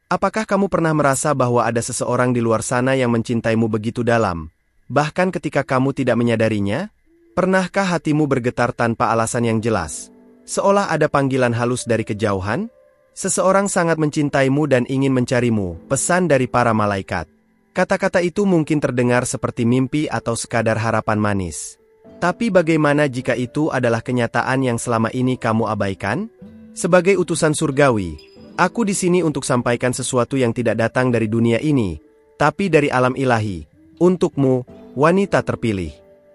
Apakah kamu pernah merasa bahwa ada seseorang di luar sana yang mencintaimu begitu dalam, bahkan ketika kamu tidak menyadarinya? Pernahkah hatimu bergetar tanpa alasan yang jelas, seolah ada panggilan halus dari kejauhan? Seseorang sangat mencintaimu dan ingin mencarimu, pesan dari para malaikat. Kata-kata itu mungkin terdengar seperti mimpi atau sekadar harapan manis. Tapi bagaimana jika itu adalah kenyataan yang selama ini kamu abaikan? Sebagai utusan surgawi, aku di sini untuk sampaikan sesuatu yang tidak datang dari dunia ini, tapi dari alam ilahi. Untukmu, wanita terpilih.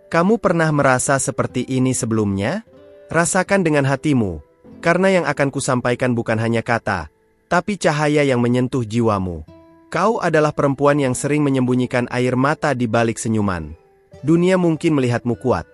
Kamu pernah merasa seperti ini sebelumnya? Rasakan dengan hatimu, karena yang akan kusampaikan bukan hanya kata, tapi cahaya yang menyentuh jiwamu. Kau adalah perempuan yang sering menyembunyikan air mata di balik senyuman. Dunia mungkin melihatmu kuat,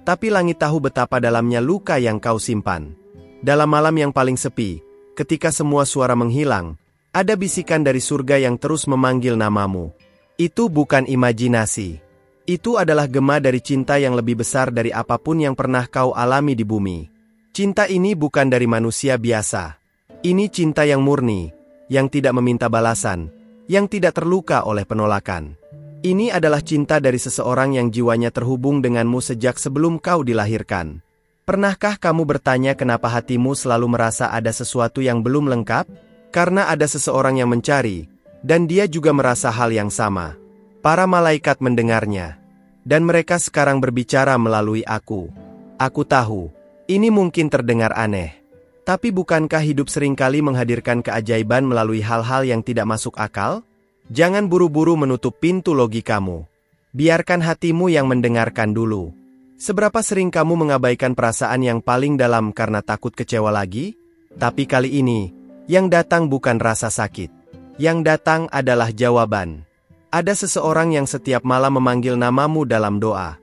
tapi langit tahu betapa dalamnya luka yang kau simpan. Dalam malam yang paling sepi, ketika semua suara menghilang, ada bisikan dari surga yang terus memanggil namamu. Itu bukan imajinasi. Itu adalah gema dari cinta yang lebih besar dari apapun yang pernah kau alami di bumi. Cinta ini bukan dari manusia biasa. Ini cinta yang murni, yang tidak meminta balasan, yang tidak terluka oleh penolakan. Ini adalah cinta dari seseorang yang jiwanya terhubung denganmu sejak sebelum kau dilahirkan. Pernahkah kamu bertanya kenapa hatimu selalu merasa ada sesuatu yang belum lengkap? Karena ada seseorang yang mencari, dan dia juga merasa hal yang sama. Para malaikat mendengarnya, dan mereka sekarang berbicara melalui aku. Aku tahu, ini mungkin terdengar aneh. Tapi bukankah hidup seringkali menghadirkan keajaiban melalui hal-hal yang tidak masuk akal? Jangan buru-buru menutup pintu logikamu. Biarkan hatimu yang mendengarkan dulu. Seberapa sering kamu mengabaikan perasaan yang paling dalam karena takut kecewa lagi? Tapi kali ini, yang datang bukan rasa sakit. Yang datang adalah jawaban. Ada seseorang yang setiap malam memanggil namamu dalam doa.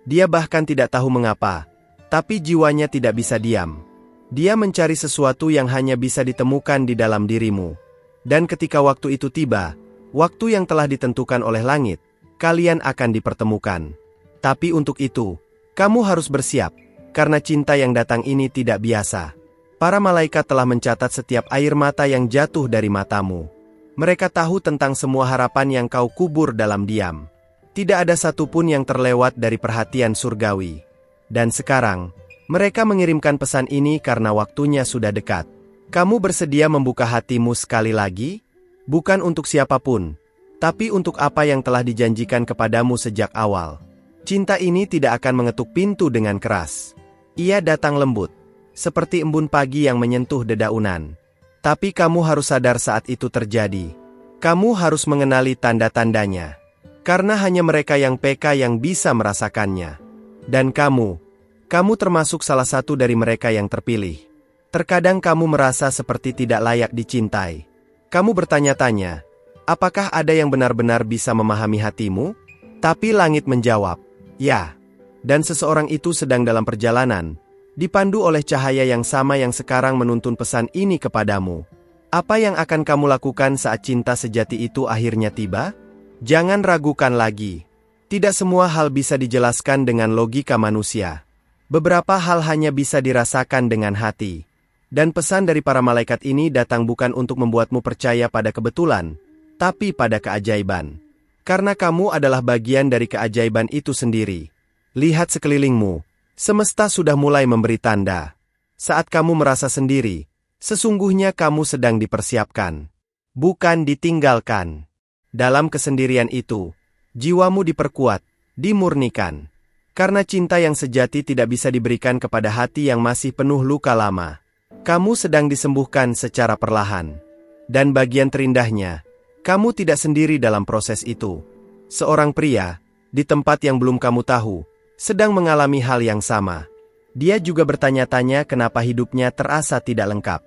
Dia bahkan tidak tahu mengapa, tapi jiwanya tidak bisa diam. Dia mencari sesuatu yang hanya bisa ditemukan di dalam dirimu. Dan ketika waktu itu tiba, waktu yang telah ditentukan oleh langit, kalian akan dipertemukan. Tapi untuk itu, kamu harus bersiap, karena cinta yang datang ini tidak biasa. Para malaikat telah mencatat setiap air mata yang jatuh dari matamu. Mereka tahu tentang semua harapan yang kau kubur dalam diam. Tidak ada satupun yang terlewat dari perhatian surgawi. Dan sekarang, mereka mengirimkan pesan ini karena waktunya sudah dekat. Kamu bersedia membuka hatimu sekali lagi? Bukan untuk siapapun, tapi untuk apa yang telah dijanjikan kepadamu sejak awal. Cinta ini tidak akan mengetuk pintu dengan keras. Ia datang lembut, seperti embun pagi yang menyentuh dedaunan. Tapi kamu harus sadar saat itu terjadi. Kamu harus mengenali tanda-tandanya. Karena hanya mereka yang peka yang bisa merasakannya. Dan kamu termasuk salah satu dari mereka yang terpilih. Terkadang kamu merasa seperti tidak layak dicintai. Kamu bertanya-tanya, apakah ada yang benar-benar bisa memahami hatimu? Tapi langit menjawab, ya. Dan seseorang itu sedang dalam perjalanan, dipandu oleh cahaya yang sama yang sekarang menuntun pesan ini kepadamu. Apa yang akan kamu lakukan saat cinta sejati itu akhirnya tiba? Jangan ragukan lagi. Tidak semua hal bisa dijelaskan dengan logika manusia. Beberapa hal hanya bisa dirasakan dengan hati. Dan pesan dari para malaikat ini datang bukan untuk membuatmu percaya pada kebetulan, tapi pada keajaiban. Karena kamu adalah bagian dari keajaiban itu sendiri. Lihat sekelilingmu, semesta sudah mulai memberi tanda. Saat kamu merasa sendiri, sesungguhnya kamu sedang dipersiapkan, bukan ditinggalkan. Dalam kesendirian itu, jiwamu diperkuat, dimurnikan. Karena cinta yang sejati tidak bisa diberikan kepada hati yang masih penuh luka lama. Kamu sedang disembuhkan secara perlahan. Dan bagian terindahnya, kamu tidak sendiri dalam proses itu. Seorang pria, di tempat yang belum kamu tahu, sedang mengalami hal yang sama. Dia juga bertanya-tanya kenapa hidupnya terasa tidak lengkap.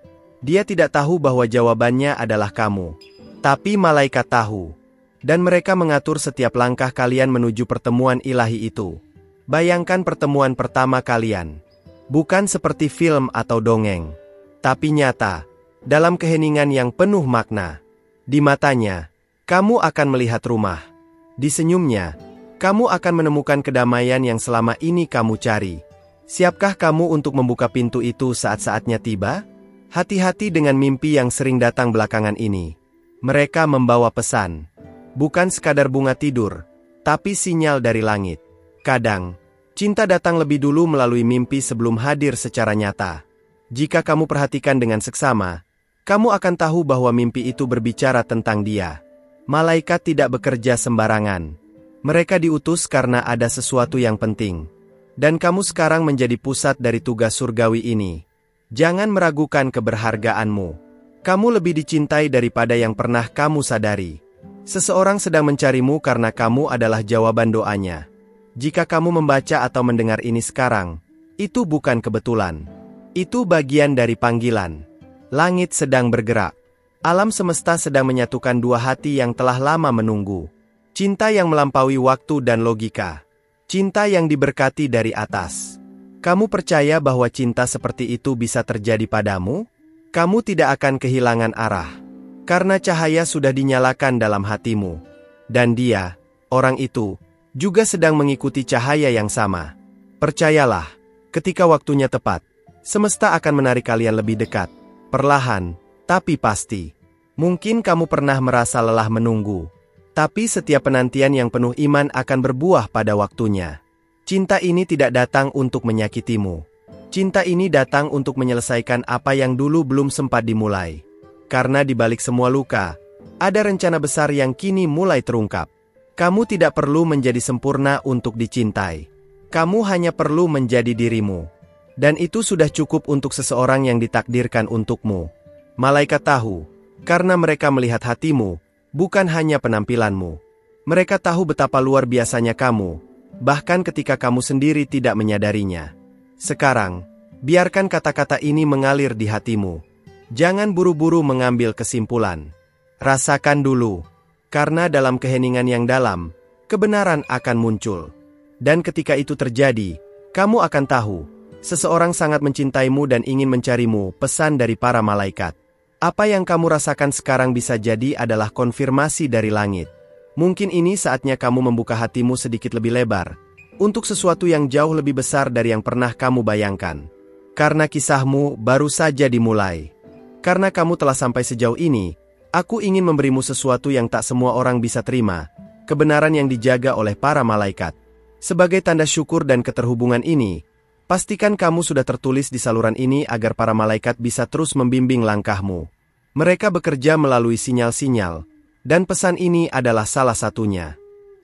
Dia tidak tahu bahwa jawabannya adalah kamu. Tapi malaikat tahu. Dan mereka mengatur setiap langkah kalian menuju pertemuan ilahi itu. Bayangkan pertemuan pertama kalian. Bukan seperti film atau dongeng. Tapi nyata, dalam keheningan yang penuh makna. Di matanya, kamu akan melihat rumah. Di senyumnya, kamu akan menemukan kedamaian yang selama ini kamu cari. Siapkah kamu untuk membuka pintu itu saat-saatnya tiba? Hati-hati dengan mimpi yang sering datang belakangan ini. Mereka membawa pesan. Bukan sekadar bunga tidur, tapi sinyal dari langit. Kadang, cinta datang lebih dulu melalui mimpi sebelum hadir secara nyata. Jika kamu perhatikan dengan seksama, kamu akan tahu bahwa mimpi itu berbicara tentang dia. Malaikat tidak bekerja sembarangan. Mereka diutus karena ada sesuatu yang penting. Dan kamu sekarang menjadi pusat dari tugas surgawi ini. Jangan meragukan keberhargaanmu. Kamu lebih dicintai daripada yang pernah kamu sadari. Seseorang sedang mencarimu karena kamu adalah jawaban doanya. Jika kamu membaca atau mendengar ini sekarang, itu bukan kebetulan. Itu bagian dari panggilan. Langit sedang bergerak. Alam semesta sedang menyatukan dua hati yang telah lama menunggu. Cinta yang melampaui waktu dan logika. Cinta yang diberkati dari atas. Kamu percaya bahwa cinta seperti itu bisa terjadi padamu? Kamu tidak akan kehilangan arah. Karena cahaya sudah dinyalakan dalam hatimu. Dan dia, orang itu, juga sedang mengikuti cahaya yang sama. Percayalah, ketika waktunya tepat, semesta akan menarik kalian lebih dekat. Perlahan, tapi pasti. Mungkin kamu pernah merasa lelah menunggu. Tapi setiap penantian yang penuh iman akan berbuah pada waktunya. Cinta ini tidak datang untuk menyakitimu. Cinta ini datang untuk menyelesaikan apa yang dulu belum sempat dimulai. Karena di balik semua luka, ada rencana besar yang kini mulai terungkap. Kamu tidak perlu menjadi sempurna untuk dicintai. Kamu hanya perlu menjadi dirimu. Dan itu sudah cukup untuk seseorang yang ditakdirkan untukmu. Malaikat tahu, karena mereka melihat hatimu, bukan hanya penampilanmu. Mereka tahu betapa luar biasanya kamu, bahkan ketika kamu sendiri tidak menyadarinya. Sekarang, biarkan kata-kata ini mengalir di hatimu. Jangan buru-buru mengambil kesimpulan. Rasakan dulu, karena dalam keheningan yang dalam, kebenaran akan muncul. Dan ketika itu terjadi, kamu akan tahu, seseorang sangat mencintaimu dan ingin mencarimu, pesan dari para malaikat. Apa yang kamu rasakan sekarang bisa jadi adalah konfirmasi dari langit. Mungkin ini saatnya kamu membuka hatimu sedikit lebih lebar, untuk sesuatu yang jauh lebih besar dari yang pernah kamu bayangkan. Karena kisahmu baru saja dimulai. Karena kamu telah sampai sejauh ini, aku ingin memberimu sesuatu yang tak semua orang bisa terima, kebenaran yang dijaga oleh para malaikat. Sebagai tanda syukur dan keterhubungan ini, pastikan kamu sudah tertulis di saluran ini agar para malaikat bisa terus membimbing langkahmu. Mereka bekerja melalui sinyal-sinyal, dan pesan ini adalah salah satunya.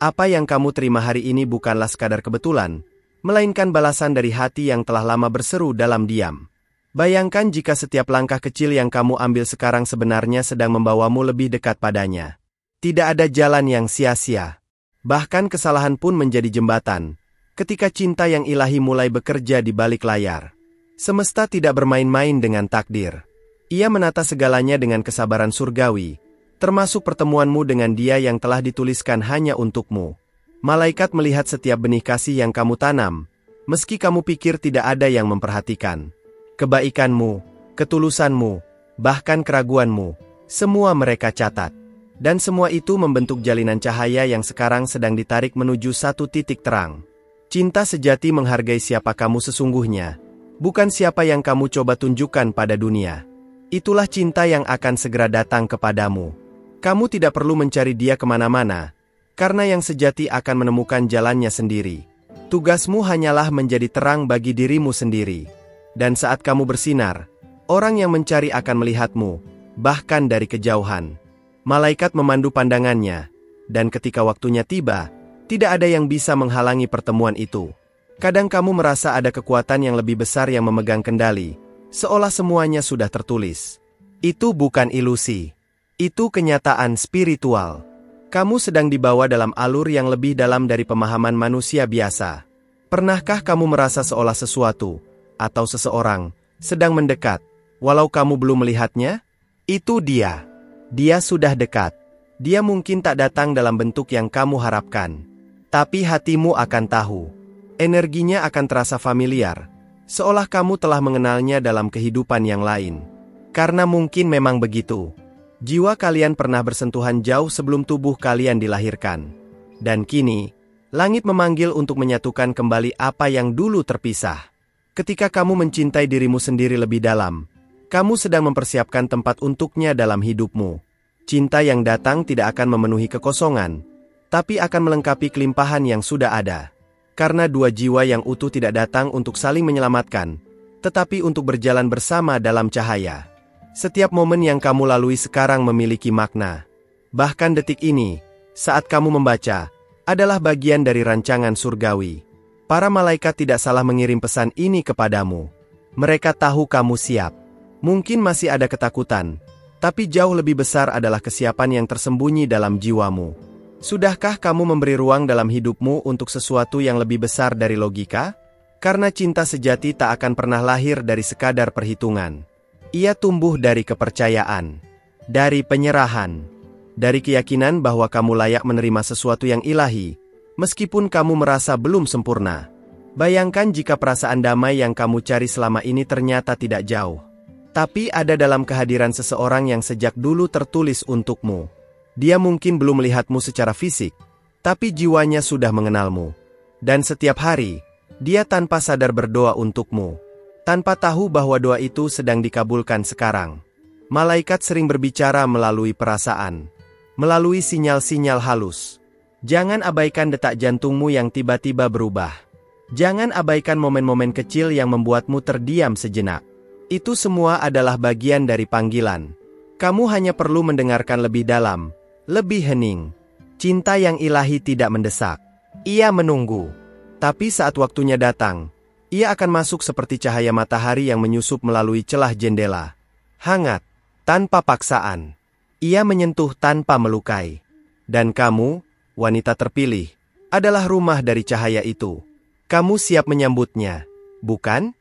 Apa yang kamu terima hari ini bukanlah sekadar kebetulan, melainkan balasan dari hati yang telah lama berseru dalam diam. Bayangkan jika setiap langkah kecil yang kamu ambil sekarang sebenarnya sedang membawamu lebih dekat padanya. Tidak ada jalan yang sia-sia. Bahkan kesalahan pun menjadi jembatan. Ketika cinta yang ilahi mulai bekerja di balik layar. Semesta tidak bermain-main dengan takdir. Ia menata segalanya dengan kesabaran surgawi, termasuk pertemuanmu dengan dia yang telah dituliskan hanya untukmu. Malaikat melihat setiap benih kasih yang kamu tanam, meski kamu pikir tidak ada yang memperhatikan. Kebaikanmu, ketulusanmu, bahkan keraguanmu, semua mereka catat. Dan semua itu membentuk jalinan cahaya yang sekarang sedang ditarik menuju satu titik terang. Cinta sejati menghargai siapa kamu sesungguhnya, bukan siapa yang kamu coba tunjukkan pada dunia. Itulah cinta yang akan segera datang kepadamu. Kamu tidak perlu mencari dia kemana-mana, karena yang sejati akan menemukan jalannya sendiri. Tugasmu hanyalah menjadi terang bagi dirimu sendiri. Dan saat kamu bersinar, orang yang mencari akan melihatmu, bahkan dari kejauhan. Malaikat memandu pandangannya, dan ketika waktunya tiba, tidak ada yang bisa menghalangi pertemuan itu. Kadang kamu merasa ada kekuatan yang lebih besar yang memegang kendali, seolah semuanya sudah tertulis. Itu bukan ilusi. Itu kenyataan spiritual. Kamu sedang dibawa dalam alur yang lebih dalam dari pemahaman manusia biasa. Pernahkah kamu merasa seolah sesuatu, atau seseorang, sedang mendekat, walau kamu belum melihatnya? Itu dia. Dia sudah dekat. Dia mungkin tak datang dalam bentuk yang kamu harapkan. Tapi hatimu akan tahu. Energinya akan terasa familiar. Seolah kamu telah mengenalnya dalam kehidupan yang lain. Karena mungkin memang begitu. Jiwa kalian pernah bersentuhan jauh sebelum tubuh kalian dilahirkan. Dan kini, langit memanggil untuk menyatukan kembali apa yang dulu terpisah. Ketika kamu mencintai dirimu sendiri lebih dalam, kamu sedang mempersiapkan tempat untuknya dalam hidupmu. Cinta yang datang tidak akan memenuhi kekosongan, tapi akan melengkapi kelimpahan yang sudah ada. Karena dua jiwa yang utuh tidak datang untuk saling menyelamatkan, tetapi untuk berjalan bersama dalam cahaya. Setiap momen yang kamu lalui sekarang memiliki makna. Bahkan detik ini, saat kamu membaca, adalah bagian dari rancangan surgawi. Para malaikat tidak salah mengirim pesan ini kepadamu. Mereka tahu kamu siap. Mungkin masih ada ketakutan, tapi jauh lebih besar adalah kesiapan yang tersembunyi dalam jiwamu. Sudahkah kamu memberi ruang dalam hidupmu untuk sesuatu yang lebih besar dari logika? Karena cinta sejati tak akan pernah lahir dari sekadar perhitungan. Ia tumbuh dari kepercayaan, dari penyerahan, dari keyakinan bahwa kamu layak menerima sesuatu yang ilahi, meskipun kamu merasa belum sempurna. Bayangkan jika perasaan damai yang kamu cari selama ini ternyata tidak jauh, tapi ada dalam kehadiran seseorang yang sejak dulu tertulis untukmu. Dia mungkin belum melihatmu secara fisik, tapi jiwanya sudah mengenalmu. Dan setiap hari, dia tanpa sadar berdoa untukmu, tanpa tahu bahwa doa itu sedang dikabulkan sekarang. Malaikat sering berbicara melalui perasaan, melalui sinyal-sinyal halus. Jangan abaikan detak jantungmu yang tiba-tiba berubah. Jangan abaikan momen-momen kecil yang membuatmu terdiam sejenak. Itu semua adalah bagian dari panggilan. Kamu hanya perlu mendengarkan lebih dalam, lebih hening. Cinta yang ilahi tidak mendesak. Ia menunggu. Tapi saat waktunya datang, ia akan masuk seperti cahaya matahari yang menyusup melalui celah jendela. Hangat, tanpa paksaan. Ia menyentuh tanpa melukai. Dan kamu, wanita terpilih, adalah rumah dari cahaya itu. Kamu siap menyambutnya, bukan?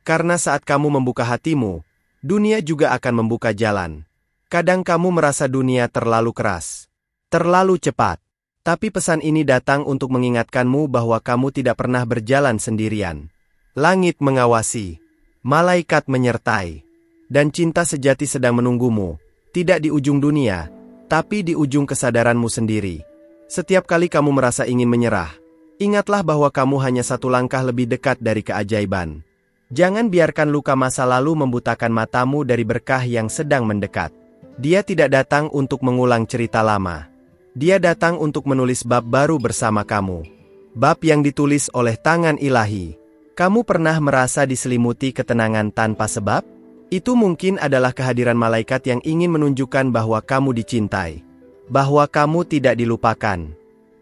Karena saat kamu membuka hatimu, dunia juga akan membuka jalan. Kadang kamu merasa dunia terlalu keras, terlalu cepat. Tapi pesan ini datang untuk mengingatkanmu bahwa kamu tidak pernah berjalan sendirian. Langit mengawasi, malaikat menyertai, dan cinta sejati sedang menunggumu, tidak di ujung dunia, tapi di ujung kesadaranmu sendiri. Setiap kali kamu merasa ingin menyerah, ingatlah bahwa kamu hanya satu langkah lebih dekat dari keajaiban. Jangan biarkan luka masa lalu membutakan matamu dari berkah yang sedang mendekat. Dia tidak datang untuk mengulang cerita lama. Dia datang untuk menulis bab baru bersama kamu. Bab yang ditulis oleh tangan ilahi. Kamu pernah merasa diselimuti ketenangan tanpa sebab? Itu mungkin adalah kehadiran malaikat yang ingin menunjukkan bahwa kamu dicintai, bahwa kamu tidak dilupakan,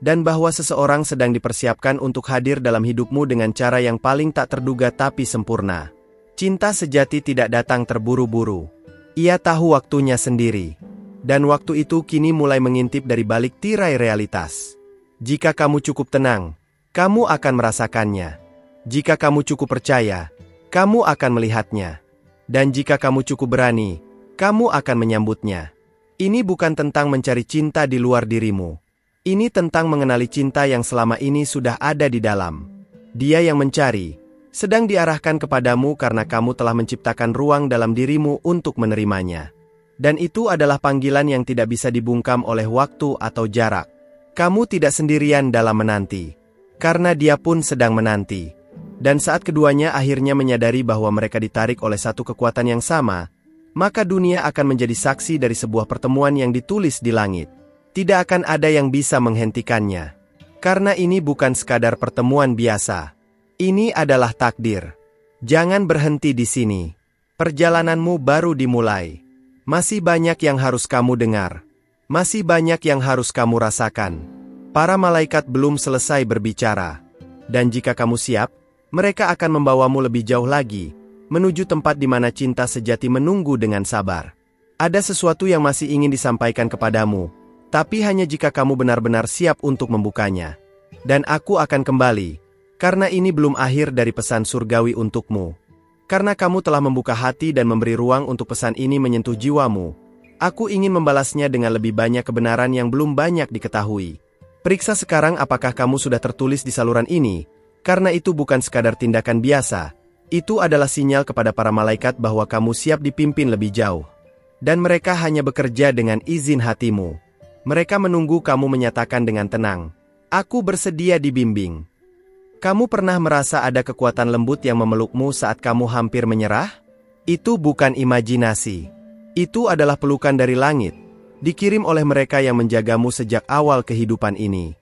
dan bahwa seseorang sedang dipersiapkan untuk hadir dalam hidupmu dengan cara yang paling tak terduga tapi sempurna. Cinta sejati tidak datang terburu-buru. Ia tahu waktunya sendiri. Dan waktu itu kini mulai mengintip dari balik tirai realitas. Jika kamu cukup tenang, kamu akan merasakannya. Jika kamu cukup percaya, kamu akan melihatnya. Dan jika kamu cukup berani, kamu akan menyambutnya. Ini bukan tentang mencari cinta di luar dirimu. Ini tentang mengenali cinta yang selama ini sudah ada di dalam. Dia yang mencari, sedang diarahkan kepadamu karena kamu telah menciptakan ruang dalam dirimu untuk menerimanya. Dan itu adalah panggilan yang tidak bisa dibungkam oleh waktu atau jarak. Kamu tidak sendirian dalam menanti, karena dia pun sedang menanti. Dan saat keduanya akhirnya menyadari bahwa mereka ditarik oleh satu kekuatan yang sama, maka dunia akan menjadi saksi dari sebuah pertemuan yang ditulis di langit. Tidak akan ada yang bisa menghentikannya. Karena ini bukan sekadar pertemuan biasa. Ini adalah takdir. Jangan berhenti di sini. Perjalananmu baru dimulai. Masih banyak yang harus kamu dengar. Masih banyak yang harus kamu rasakan. Para malaikat belum selesai berbicara. Dan jika kamu siap, mereka akan membawamu lebih jauh lagi, menuju tempat di mana cinta sejati menunggu dengan sabar. Ada sesuatu yang masih ingin disampaikan kepadamu, tapi hanya jika kamu benar-benar siap untuk membukanya. Dan aku akan kembali, karena ini belum akhir dari pesan surgawi untukmu. Karena kamu telah membuka hati dan memberi ruang untuk pesan ini menyentuh jiwamu, aku ingin membalasnya dengan lebih banyak kebenaran yang belum banyak diketahui. Periksa sekarang apakah kamu sudah tertulis di saluran ini, karena itu bukan sekadar tindakan biasa. Itu adalah sinyal kepada para malaikat bahwa kamu siap dipimpin lebih jauh. Dan mereka hanya bekerja dengan izin hatimu. Mereka menunggu kamu menyatakan dengan tenang, "Aku bersedia dibimbing." Kamu pernah merasa ada kekuatan lembut yang memelukmu saat kamu hampir menyerah? Itu bukan imajinasi. Itu adalah pelukan dari langit. dikirim oleh mereka yang menjagamu sejak awal kehidupan ini.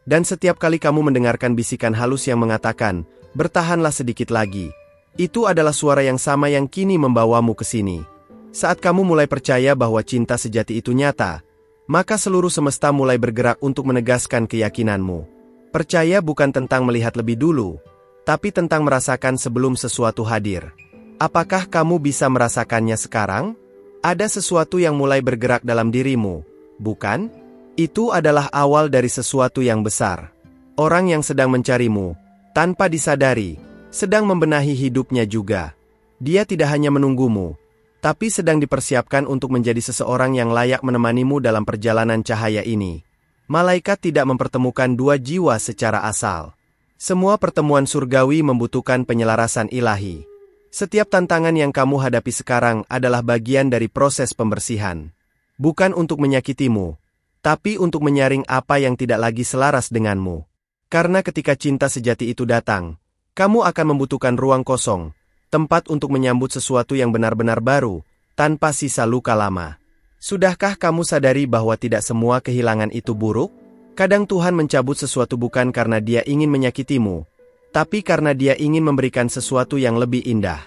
Dan setiap kali kamu mendengarkan bisikan halus yang mengatakan, bertahanlah sedikit lagi, itu adalah suara yang sama yang kini membawamu ke sini. Saat kamu mulai percaya bahwa cinta sejati itu nyata, maka seluruh semesta mulai bergerak untuk menegaskan keyakinanmu. Percaya bukan tentang melihat lebih dulu, tapi tentang merasakan sebelum sesuatu hadir. Apakah kamu bisa merasakannya sekarang? Ada sesuatu yang mulai bergerak dalam dirimu, bukan? Itu adalah awal dari sesuatu yang besar. Orang yang sedang mencarimu, tanpa disadari, sedang membenahi hidupnya juga. Dia tidak hanya menunggumu, tapi sedang dipersiapkan untuk menjadi seseorang yang layak menemanimu dalam perjalanan cahaya ini. Malaikat tidak mempertemukan dua jiwa secara asal. Semua pertemuan surgawi membutuhkan penyelarasan ilahi. Setiap tantangan yang kamu hadapi sekarang adalah bagian dari proses pembersihan. Bukan untuk menyakitimu, tapi untuk menyaring apa yang tidak lagi selaras denganmu. Karena ketika cinta sejati itu datang, kamu akan membutuhkan ruang kosong, tempat untuk menyambut sesuatu yang benar-benar baru, tanpa sisa luka lama. Sudahkah kamu sadari bahwa tidak semua kehilangan itu buruk? Kadang Tuhan mencabut sesuatu bukan karena Dia ingin menyakitimu, tapi karena Dia ingin memberikan sesuatu yang lebih indah.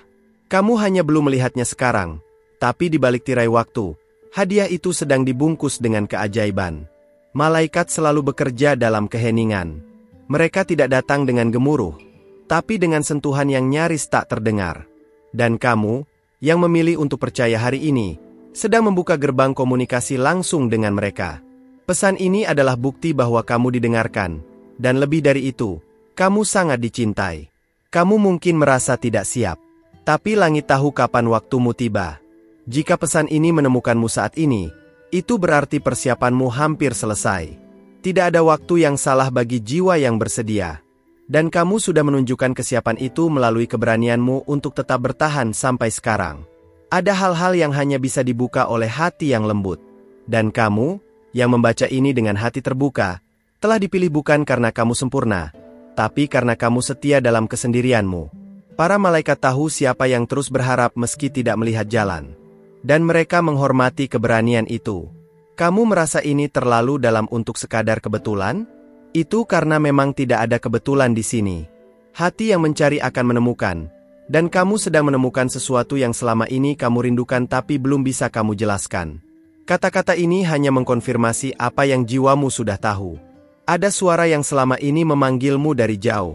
Kamu hanya belum melihatnya sekarang, tapi di balik tirai waktu, hadiah itu sedang dibungkus dengan keajaiban. Malaikat selalu bekerja dalam keheningan. Mereka tidak datang dengan gemuruh, tapi dengan sentuhan yang nyaris tak terdengar. Dan kamu, yang memilih untuk percaya hari ini, sedang membuka gerbang komunikasi langsung dengan mereka. Pesan ini adalah bukti bahwa kamu didengarkan, dan lebih dari itu, kamu sangat dicintai. Kamu mungkin merasa tidak siap, tapi langit tahu kapan waktumu tiba. Jika pesan ini menemukanmu saat ini, itu berarti persiapanmu hampir selesai. Tidak ada waktu yang salah bagi jiwa yang bersedia. Dan kamu sudah menunjukkan kesiapan itu melalui keberanianmu untuk tetap bertahan sampai sekarang. Ada hal-hal yang hanya bisa dibuka oleh hati yang lembut. Dan kamu, yang membaca ini dengan hati terbuka, telah dipilih bukan karena kamu sempurna, tapi karena kamu setia dalam kesendirianmu. Para malaikat tahu siapa yang terus berharap meski tidak melihat jalan. Dan mereka menghormati keberanian itu. Kamu merasa ini terlalu dalam untuk sekadar kebetulan? Itu karena memang tidak ada kebetulan di sini. Hati yang mencari akan menemukan. Dan kamu sedang menemukan sesuatu yang selama ini kamu rindukan tapi belum bisa kamu jelaskan. Kata-kata ini hanya mengkonfirmasi apa yang jiwamu sudah tahu. Ada suara yang selama ini memanggilmu dari jauh.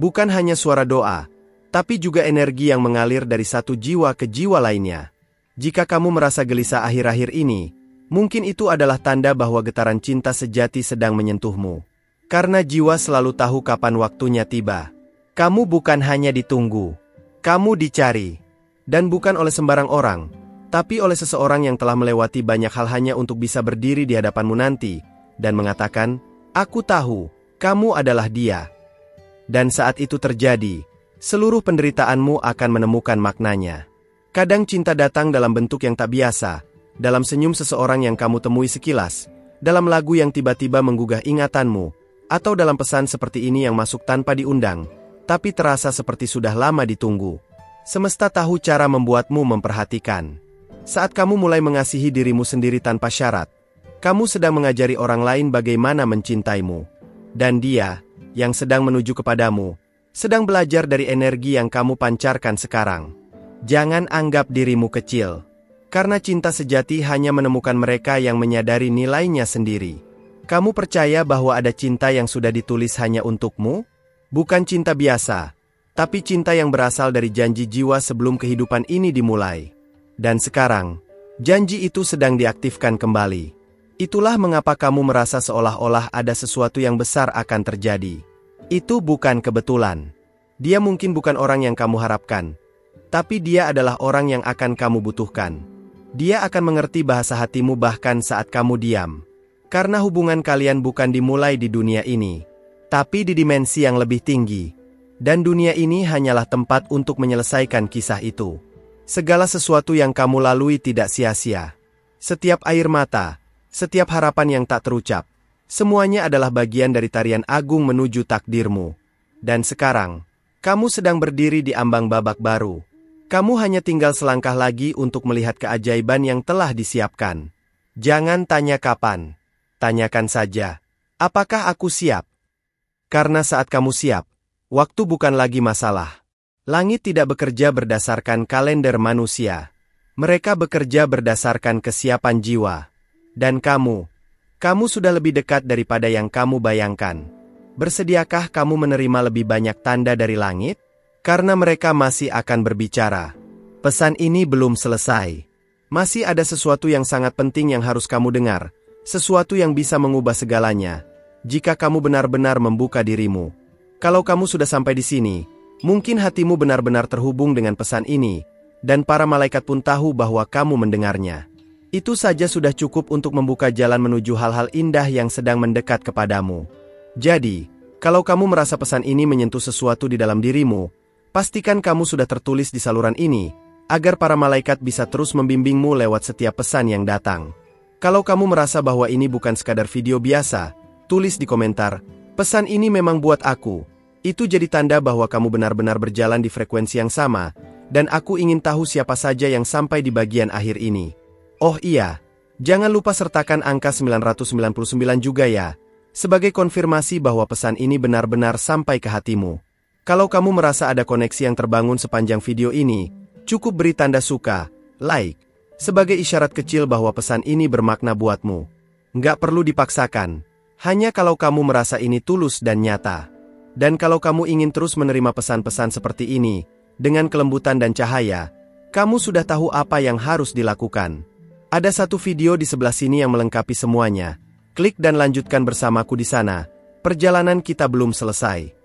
Bukan hanya suara doa, tapi juga energi yang mengalir dari satu jiwa ke jiwa lainnya. Jika kamu merasa gelisah akhir-akhir ini, mungkin itu adalah tanda bahwa getaran cinta sejati sedang menyentuhmu. Karena jiwa selalu tahu kapan waktunya tiba. Kamu bukan hanya ditunggu, kamu dicari. Dan bukan oleh sembarang orang, tapi oleh seseorang yang telah melewati banyak hal hanya untuk bisa berdiri di hadapanmu nanti, dan mengatakan, aku tahu, kamu adalah dia. Dan saat itu terjadi, seluruh penderitaanmu akan menemukan maknanya. Kadang cinta datang dalam bentuk yang tak biasa, dalam senyum seseorang yang kamu temui sekilas, dalam lagu yang tiba-tiba menggugah ingatanmu, atau dalam pesan seperti ini yang masuk tanpa diundang, tapi terasa seperti sudah lama ditunggu. Semesta tahu cara membuatmu memperhatikan. Saat kamu mulai mengasihi dirimu sendiri tanpa syarat, kamu sedang mengajari orang lain bagaimana mencintaimu. Dan dia, yang sedang menuju kepadamu, sedang belajar dari energi yang kamu pancarkan sekarang. Jangan anggap dirimu kecil. Karena cinta sejati hanya menemukan mereka yang menyadari nilainya sendiri. Kamu percaya bahwa ada cinta yang sudah ditulis hanya untukmu? Bukan cinta biasa, tapi cinta yang berasal dari janji jiwa sebelum kehidupan ini dimulai. Dan sekarang, janji itu sedang diaktifkan kembali. Itulah mengapa kamu merasa seolah-olah ada sesuatu yang besar akan terjadi. Itu bukan kebetulan. Dia mungkin bukan orang yang kamu harapkan, tapi dia adalah orang yang akan kamu butuhkan. Dia akan mengerti bahasa hatimu bahkan saat kamu diam. Karena hubungan kalian bukan dimulai di dunia ini, tapi di dimensi yang lebih tinggi. Dan dunia ini hanyalah tempat untuk menyelesaikan kisah itu. Segala sesuatu yang kamu lalui tidak sia-sia. Setiap air mata, setiap harapan yang tak terucap, semuanya adalah bagian dari tarian agung menuju takdirmu. Dan sekarang, kamu sedang berdiri di ambang babak baru. Kamu hanya tinggal selangkah lagi untuk melihat keajaiban yang telah disiapkan. Jangan tanya kapan. Tanyakan saja, apakah aku siap? Karena saat kamu siap, waktu bukan lagi masalah. Langit tidak bekerja berdasarkan kalender manusia. Mereka bekerja berdasarkan kesiapan jiwa. Dan kamu sudah lebih dekat daripada yang kamu bayangkan. Bersediakah kamu menerima lebih banyak tanda dari langit? Karena mereka masih akan berbicara. Pesan ini belum selesai. Masih ada sesuatu yang sangat penting yang harus kamu dengar. Sesuatu yang bisa mengubah segalanya. Jika kamu benar-benar membuka dirimu. Kalau kamu sudah sampai di sini, mungkin hatimu benar-benar terhubung dengan pesan ini. Dan para malaikat pun tahu bahwa kamu mendengarnya. Itu saja sudah cukup untuk membuka jalan menuju hal-hal indah yang sedang mendekat kepadamu. Jadi, kalau kamu merasa pesan ini menyentuh sesuatu di dalam dirimu, pastikan kamu sudah tertulis di saluran ini, agar para malaikat bisa terus membimbingmu lewat setiap pesan yang datang. Kalau kamu merasa bahwa ini bukan sekadar video biasa, tulis di komentar, pesan ini memang buat aku. Itu jadi tanda bahwa kamu benar-benar berjalan di frekuensi yang sama, dan aku ingin tahu siapa saja yang sampai di bagian akhir ini. Oh iya, jangan lupa sertakan angka 999 juga ya, sebagai konfirmasi bahwa pesan ini benar-benar sampai ke hatimu. Kalau kamu merasa ada koneksi yang terbangun sepanjang video ini, cukup beri tanda suka, like, sebagai isyarat kecil bahwa pesan ini bermakna buatmu. Nggak perlu dipaksakan, hanya kalau kamu merasa ini tulus dan nyata. Dan kalau kamu ingin terus menerima pesan-pesan seperti ini, dengan kelembutan dan cahaya, kamu sudah tahu apa yang harus dilakukan. Ada satu video di sebelah sini yang melengkapi semuanya. Klik dan lanjutkan bersamaku di sana. Perjalanan kita belum selesai.